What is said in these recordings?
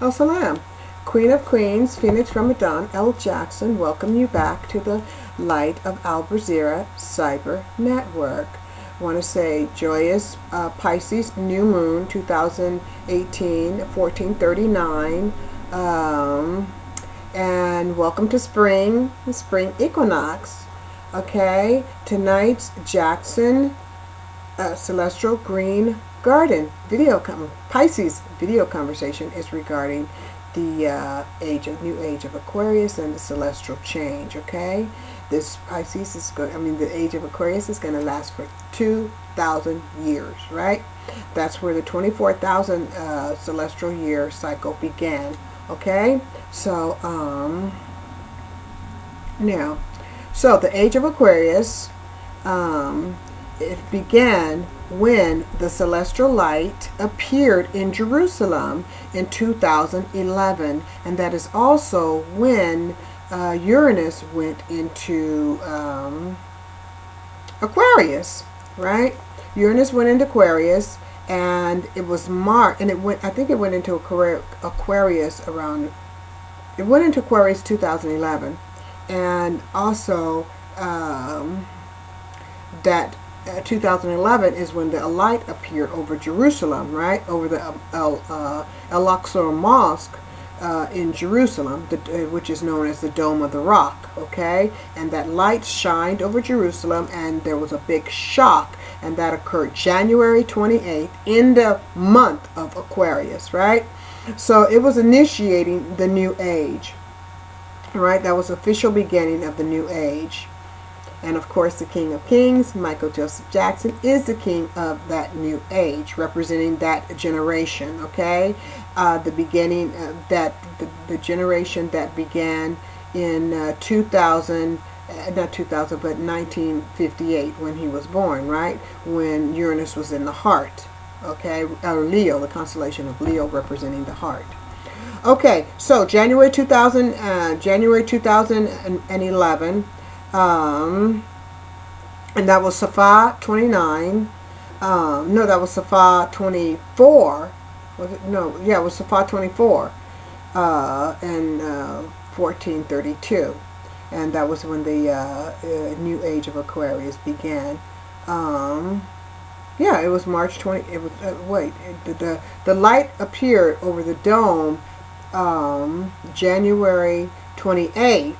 Salam. Queen of Queens, Phenix Ramadan, Ljackson, welcome you back to the light of Brazeera Cyber Network. I want to say joyous Pisces new moon 2018 1439, and welcome to spring equinox. Okay, tonight's Ljackson celestial green garden Pisces video conversation is regarding the new age of Aquarius and the celestial change. Okay, this Pisces is going. The age of Aquarius is going to last for 2,000 years. Right? That's where the 24,000 celestial year cycle began. Okay, so now, so the age of Aquarius. It began when the celestial light appeared in Jerusalem in 2011, and that is also when Uranus went into Aquarius, right? Uranus went into Aquarius, and it was March, and it went. I think it went into Aquarius around. It went into Aquarius 2011, and also that. 2011 is when the light appeared over Jerusalem, right? Over the Al-Aqsa Mosque in Jerusalem, which is known as the Dome of the Rock, okay? And that light shined over Jerusalem, and there was a big shock, and that occurred January 28th in the month of Aquarius, right? So it was initiating the new age, right? That was the official beginning of the new age. And of course, the King of Kings, Michael Joseph Jackson, is the king of that new age, representing that generation. Okay, the beginning that the generation that began in 2000, not 2000, but 1958, when he was born. Right, when Uranus was in the heart. Okay, Leo, the constellation of Leo, representing the heart. Okay, so January 2011. And that was Safa 29. No, that was Safa 24. Was it? No, yeah, it was Safa 24. And 1432. And that was when the new age of Aquarius began. Yeah, it was March 20. It was the light appeared over the dome January 28th.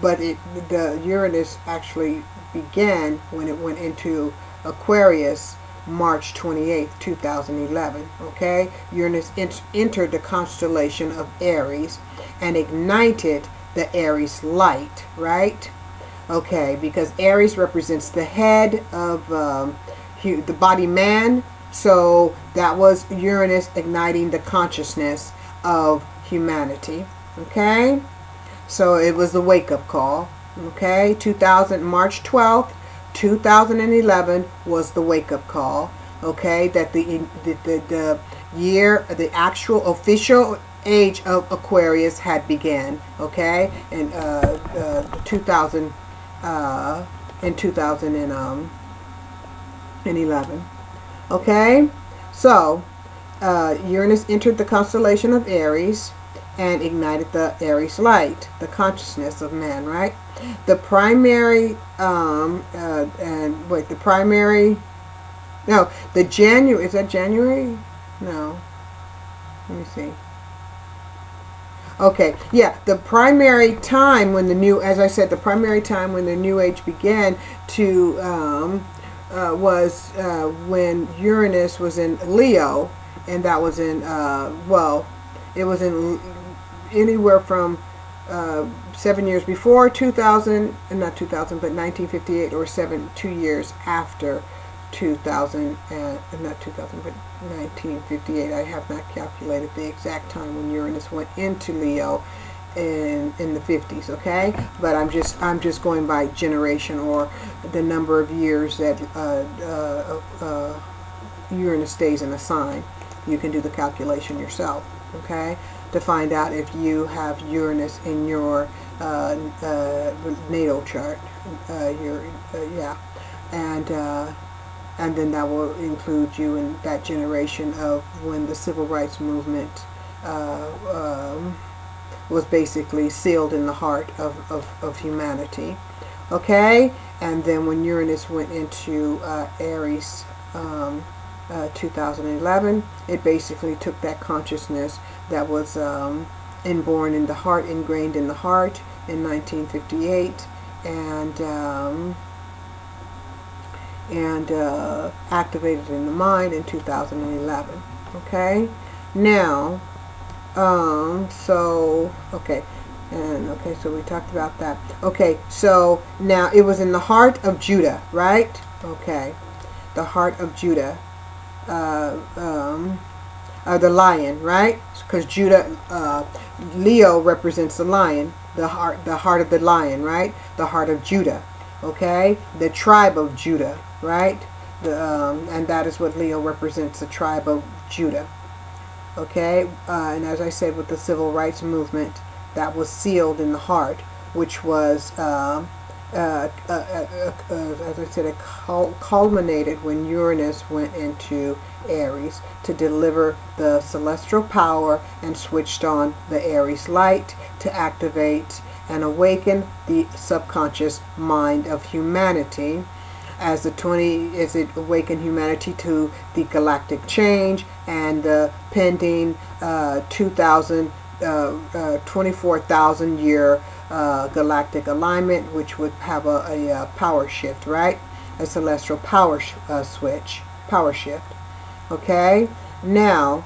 But the Uranus actually began when it went into Aquarius March 28th, 2011. Okay, Uranus entered the constellation of Aries and ignited the Aries light, right? Okay, because Aries represents the head of the body man, so that was Uranus igniting the consciousness of humanity. Okay. So it was the wake-up call, okay? March 12th, 2011 was the wake-up call, okay? That the year, the actual official age of Aquarius had began, okay? In 2011, okay? So Uranus entered the constellation of Aries and ignited the Aries light, the consciousness of man, right? The primary, is that January? No. Let me see. Okay, yeah, the primary time when the primary time when the new age began to, was when Uranus was in Leo, and that was in, it was in anywhere from 7 years before 2000, not 2000, but 1958, or 2 years after 2000, not 2000, but 1958. I have not calculated the exact time when Uranus went into Leo in the 50s. Okay, but I'm just going by generation, or the number of years that Uranus stays in a sign. You can do the calculation yourself. Okay, to find out if you have Uranus in your natal chart, and then that will include you in that generation of when the civil rights movement was basically sealed in the heart of humanity. Okay, and then when Uranus went into Aries, 2011, it basically took that consciousness that was inborn in the heart, ingrained in the heart in 1958, and activated in the mind in 2011. Okay, now, so we talked about that. Okay, so now it was in the heart of Judah, right? Okay, the heart of Judah, the lion, right? Because Judah, Leo represents the lion, the heart of the lion, right? The heart of Judah, okay? The tribe of Judah, right? And that is what Leo represents, the tribe of Judah, okay? And as I said, with the civil rights movement, that was sealed in the heart, which was, as I said, it culminated when Uranus went into Aries to deliver the celestial power and switched on the Aries light to activate and awaken the subconscious mind of humanity, as it awakened humanity to the galactic change and the pending 24,000 year galactic alignment, which would have a power shift, right? A celestial power power shift. Okay, now,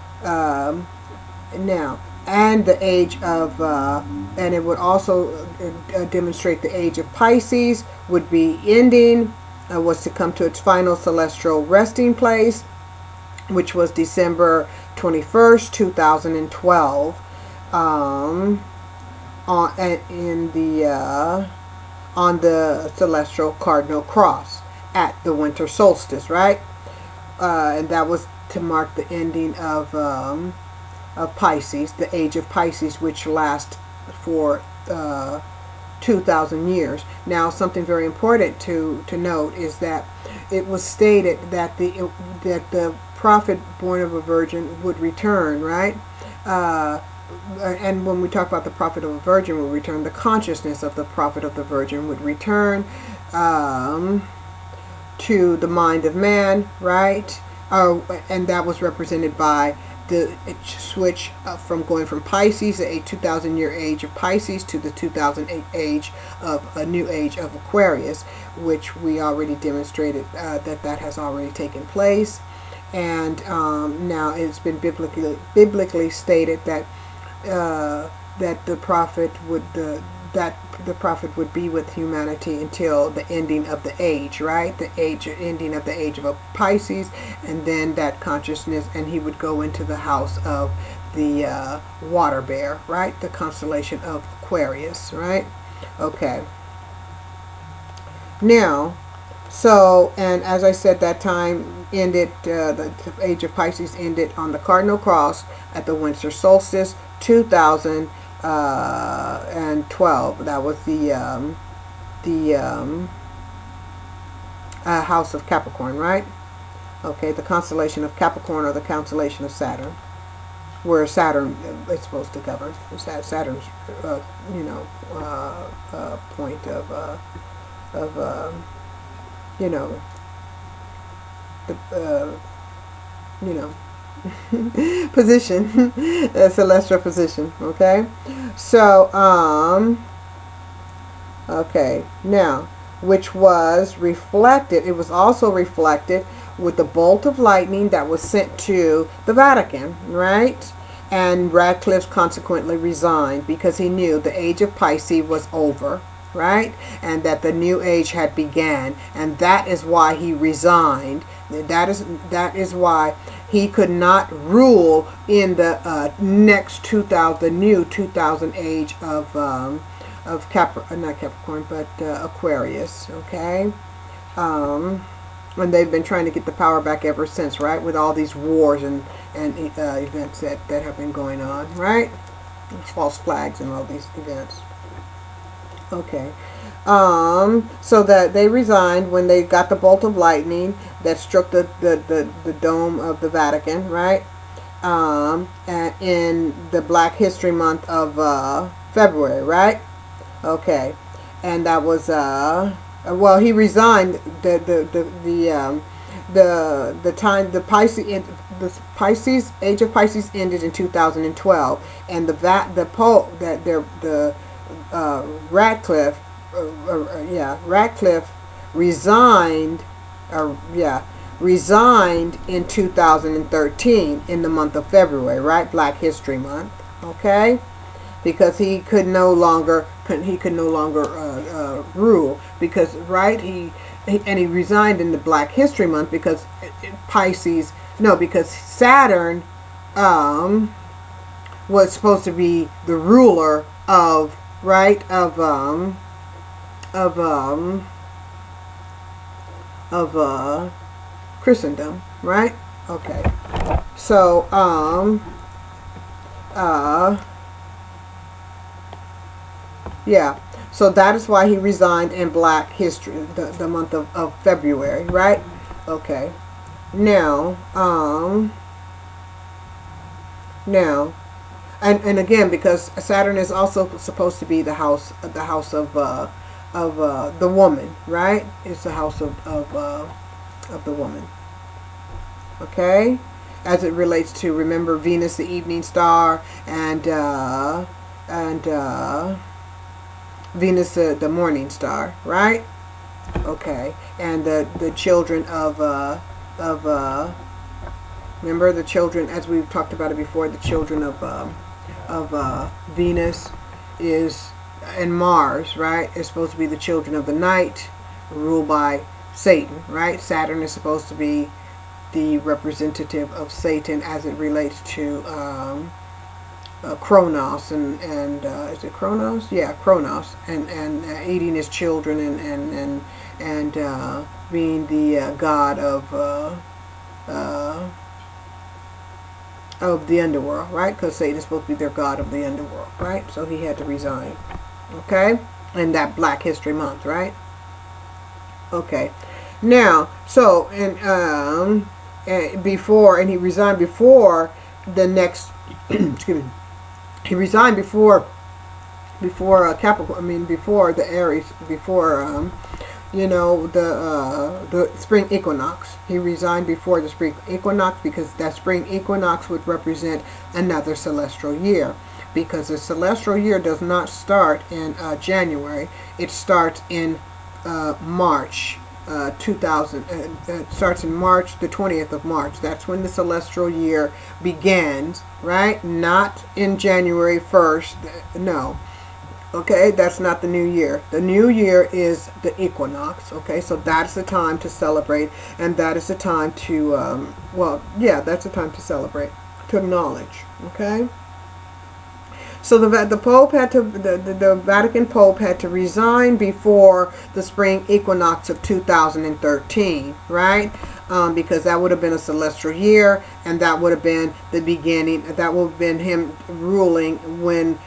and the age of, and it would also demonstrate the age of Pisces would be ending, was to come to its final celestial resting place, which was December 21st, 2012, on the celestial cardinal cross at the winter solstice, right? And that was to mark the ending of Pisces, the age of Pisces, which lasts for 2,000 years. Now, something very important to note is that it was stated that the prophet born of a virgin would return, right? And when we talk about the prophet of a virgin would return, the consciousness of the prophet of the virgin would return to the mind of man, right? And that was represented by the switch from going from Pisces, a 2,000 year age of Pisces, to the 2008 age of a new age of Aquarius, which we already demonstrated that has already taken place. And now it's been biblically stated that the prophet would be with humanity until the ending of the age, right? The ending of the age of Pisces, and then that consciousness, and he would go into the house of the water bear, right? The constellation of Aquarius, right? Okay. Now, so, and as I said, that time ended, the age of Pisces ended on the cardinal cross at the winter solstice, 2012. That was the house of Capricorn, right? Okay, the constellation of Capricorn, or the constellation of Saturn, where Saturn is supposed to govern. Saturn's, point of position, celestial position. Okay, so okay, now, which was reflected, it was also reflected with the bolt of lightning that was sent to the Vatican, right? And Radcliffe consequently resigned because he knew the age of Pisces was over, right? And that the new age had began, and that is why he resigned. That is why he could not rule in the next 2000, the new 2000 age of not Capricorn, but Aquarius. Okay, and they've been trying to get the power back ever since, right? With all these wars and events that have been going on, right? False flags and all these events. Okay. So that they resigned when they got the bolt of lightning that struck the dome of the Vatican, right? in the Black History Month of February, right? Okay, and that was well, he resigned the time the Pisces age of Pisces ended in 2012, and the Pope that the Radcliffe Radcliffe resigned, resigned in 2013 in the month of February, right? Black History Month, okay? Because he could no longer rule, because right he resigned in the Black History Month because because Saturn was supposed to be the ruler of Christendom, right? Okay. So yeah. So that is why he resigned in Black History, the month of February, right? Okay. Now, and again, because Saturn is also supposed to be the house of the woman, right? It's the house of the woman. Okay, as it relates to, remember, Venus, the evening star, and Venus, the morning star, right? Okay, and the children of remember the children, as we've talked about it before, the children of Venus is and Mars, right? Is supposed to be the children of the night, ruled by Satan, right? Saturn is supposed to be the representative of Satan as it relates to Kronos and is it Kronos? Yeah, Kronos, and eating his children and being the god of the underworld, right? Because Satan is supposed to be their god of the underworld, right? So he had to resign, okay? In that Black History Month, right? Okay. Now, so and he resigned before the next. Excuse me. He resigned before Capricorn. I mean, before the Aries, before the spring equinox. He resigned before the spring equinox because that spring equinox would represent another celestial year. Because the celestial year does not start in January. It starts in March. 2000. It starts in March, the 20th of March. That's when the celestial year begins, right? Not in January 1st. No. Okay, that's not the new year. The new year is the equinox. Okay, so that's the time to celebrate, and that is the time to, that's the time to celebrate, to acknowledge. Okay. So the Pope had to, the Vatican Pope had to resign before the spring equinox of 2013, right? Because that would have been a celestial year, and that would have been the beginning. That would have been him ruling when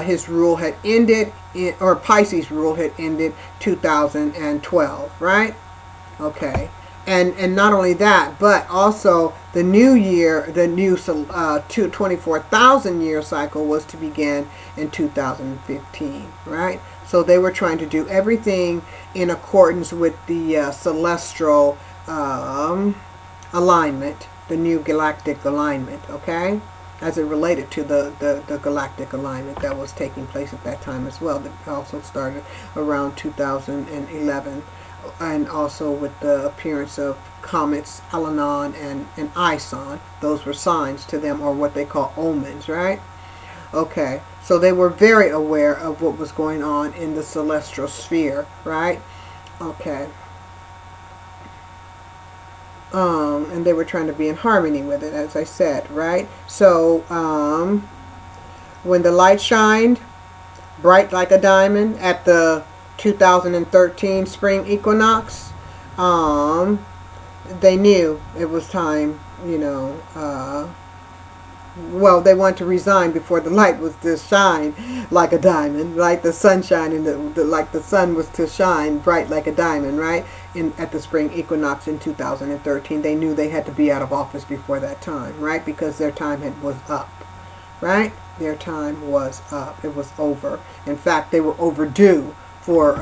his rule had ended, or Pisces' rule had ended 2012, right? Okay. And not only that, but also the new year, the new 24,000 year cycle was to begin in 2015, right? So they were trying to do everything in accordance with the celestial alignment, the new galactic alignment, okay? As it related to the galactic alignment that was taking place at that time as well. That also started around 2011. And also with the appearance of comets Alanon and Ison. Those were signs to them, or what they call omens, right? Okay, so they were very aware of what was going on in the celestial sphere, right? Okay. And they were trying to be in harmony with it, as I said, right? So, when the light shined bright like a diamond at the 2013 spring equinox, they knew it was time, well, they want to resign before the light was to shine like a diamond, right? The sunshine and like the sun was to shine bright like a diamond, right? At the spring equinox in 2013, they knew they had to be out of office before that time, right? Because their time was up, right? Their time was up. It was over. In fact, they were overdue for,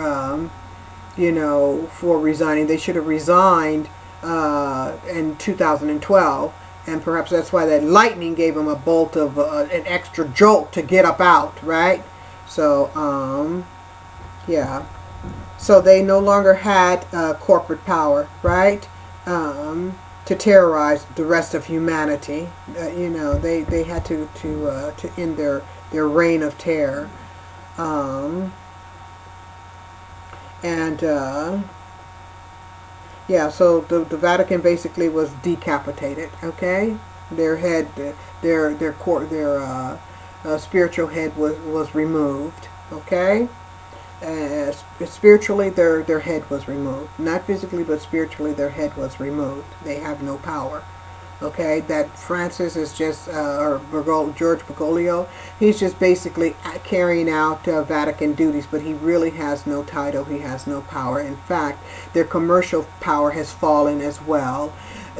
for resigning. They should have resigned in 2012. And perhaps that's why that lightning gave them a bolt of an extra jolt to get up out, right? So, yeah. So they no longer had corporate power, right? To terrorize the rest of humanity. They had to end their reign of terror. Yeah, so the Vatican basically was decapitated. Okay, their head, their spiritual head was removed. Okay, spiritually their head was removed, not physically but spiritually their head was removed. They have no power. Okay, that Francis is just, George Bergoglio, he's just basically carrying out Vatican duties, but he really has no title, he has no power. In fact, their commercial power has fallen as well.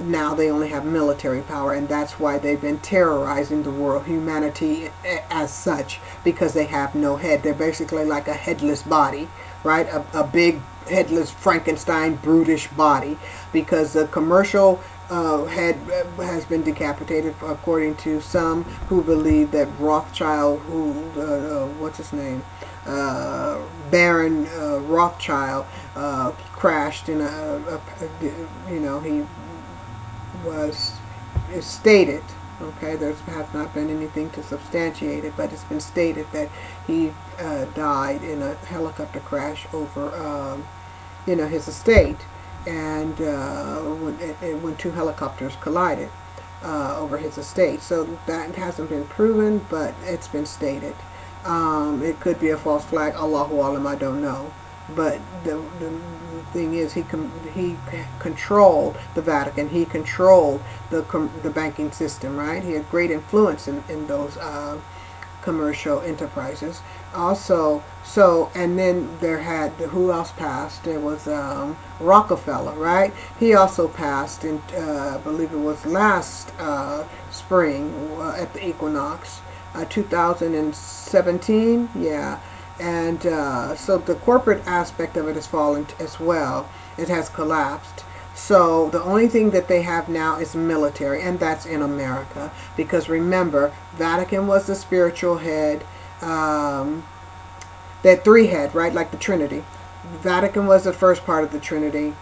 Now they only have military power, and that's why they've been terrorizing the world, humanity as such, because they have no head. They're basically like a headless body, right? A big headless Frankenstein brutish body, because the commercial head has been decapitated, according to some who believe that Rothschild, what's his name, Baron Rothschild, crashed in he is stated. Okay, there has not been anything to substantiate it, but it's been stated that he died in a helicopter crash over, his estate. And when two helicopters collided over his estate. So that hasn't been proven, but it's been stated. It could be a false flag. Allahu Alam, I don't know. But the thing is, he controlled the Vatican. He controlled the banking system, right? He had great influence in those commercial enterprises. Also, and then there had, who else passed? There was Rockefeller, right? He also passed in, I believe it was last spring at the equinox, 2017, yeah. And so the corporate aspect of it has fallen as well. It has collapsed. So the only thing that they have now is military, and that's in America. Because remember, Vatican was the spiritual head, that three head, right, like the Trinity. Vatican was the first part of the Trinity.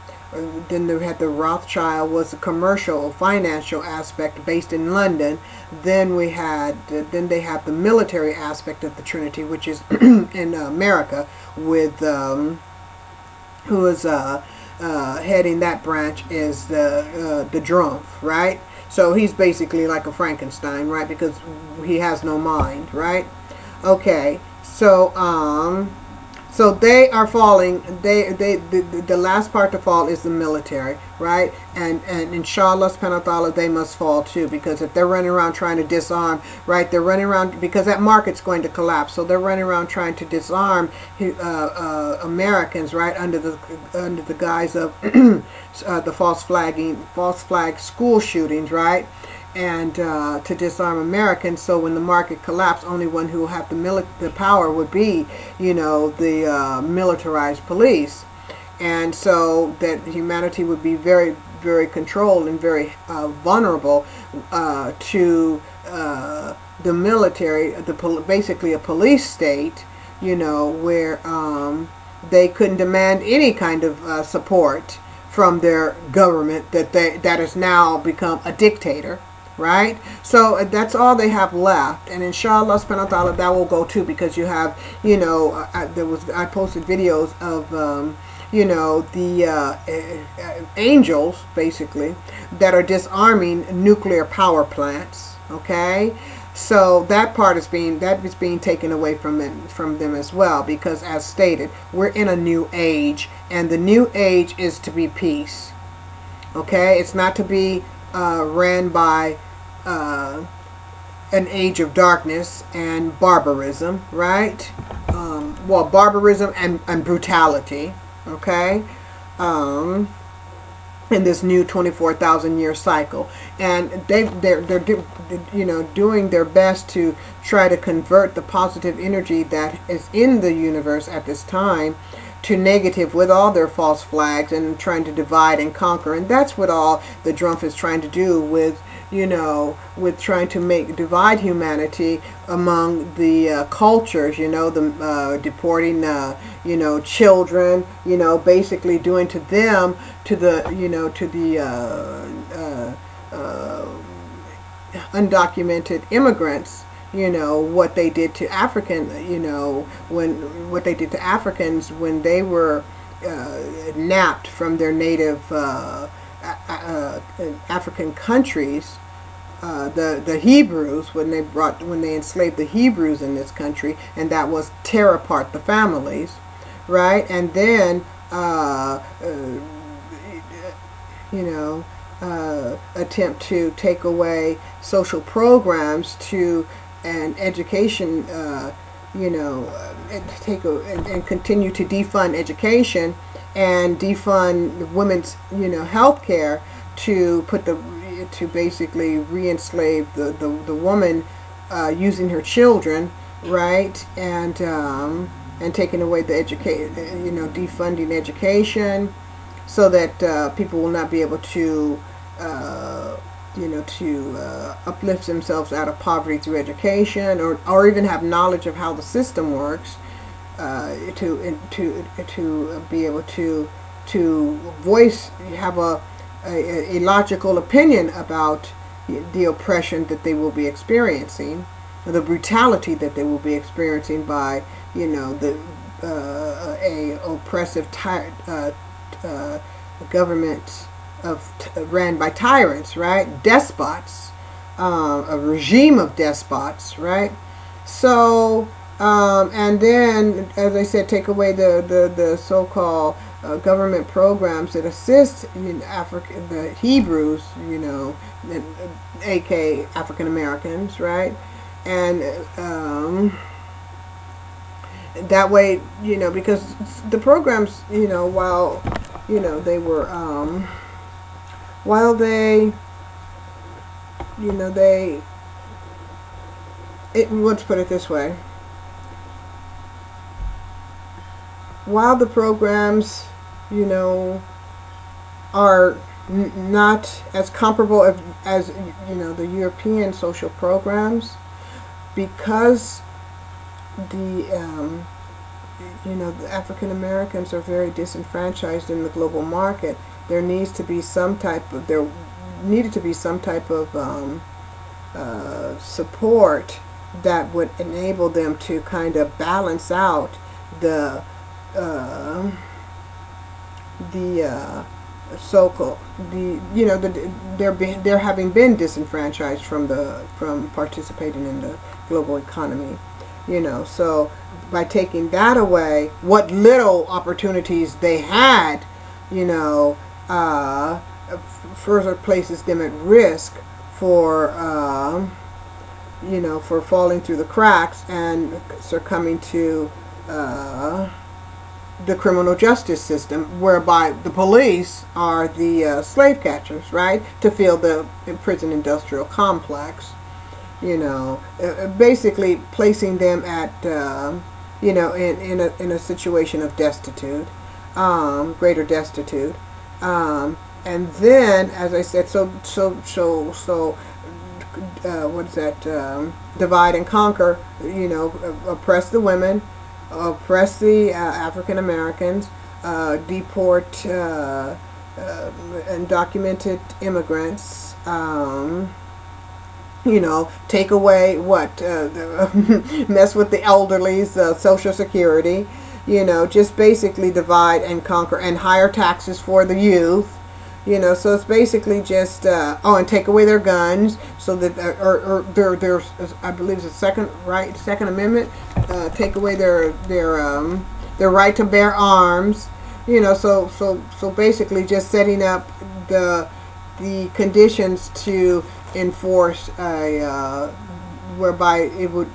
Then they had the Rothschild, was the commercial, financial aspect based in London. Then they have the military aspect of the Trinity, which is in America, with who is heading that branch is the Drumpf, right? So he's basically like a Frankenstein, right? Because he has no mind, right? Okay, so so they are falling. The last part to fall is the military, right? And inshallah subhanahu wa ta'ala, they must fall too, because if they're running around trying to disarm, right? They're running around because that market's going to collapse. So they're running around trying to disarm Americans, right? Under the guise of the false flag school shootings, right? And to disarm Americans. So when the market collapsed, only one who will have the power would be, the militarized police. And so that humanity would be very, very controlled and very vulnerable to the military, basically a police state, where they couldn't demand any kind of support from their government that has now become a dictator. Right? So that's all they have left, and inshallah subhanahu wa ta'ala, that will go too, because you have, I posted videos of the angels basically that are disarming nuclear power plants. Okay, so that part is being taken away from them as well, because as stated, we're in a new age, and the new age is to be peace. Okay, it's not to be ran by an age of darkness and barbarism, right? Well, barbarism and brutality, okay? In this new 24,000 year cycle, and they're doing their best to try to convert the positive energy that is in the universe at this time to negative with all their false flags and trying to divide and conquer. And that's what all the Drumpf is trying to do with with trying to divide humanity among the cultures, the deporting, children, basically doing to them, to the undocumented immigrants, what they did to what they did to Africans when they were napped from their native African countries, the Hebrews, when they enslaved the Hebrews in this country, and that was tear apart the families, right? And then attempt to take away social programs and education, and continue to defund education and defund women's, health care to basically re-enslave the woman using her children, right? And taking away the defunding education, so that people will not be able to uplift themselves out of poverty through education, or even have knowledge of how the system works, to be able to have a logical opinion about the oppression that they will be experiencing, the brutality that they will be experiencing by the oppressive government ran by tyrants, right? Despots, a regime of despots, right? So, and then, as I said, take away the so-called government programs that assist the Hebrews, aka African Americans, right? And that way, because the programs, while they were let's put it this way. While the programs, are not as comparable as the European social programs, because the African Americans are very disenfranchised in the global market. There needed to be some type of support that would enable them to kind of balance out they're having been disenfranchised from participating in the global economy, so by taking that away, what little opportunities they had, further places them at risk for for falling through the cracks and succumbing to the criminal justice system, whereby the police are the slave catchers, right, to fill the prison industrial complex, basically placing them at in a situation of destitute, greater destitute, and then, as I said, what is that? Divide and conquer. Oppress the women, oppress the African Americans, deport undocumented immigrants. Take away mess with the elderly's Social Security. Just basically divide and conquer, and higher taxes for the youth. So it's basically just and take away their guns, so that there's I believe it's Second Amendment, take away their right to bear arms. So basically just setting up the conditions to enforce a whereby it would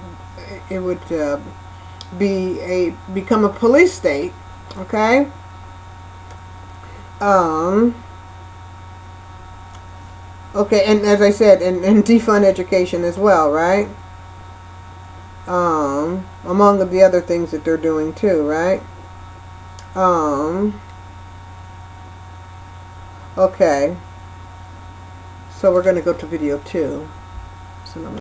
become a police state. Okay. Okay, and as I said, and defund education as well, right? Among the other things that they're doing too, right? Okay. So we're going to go to video 2. So let me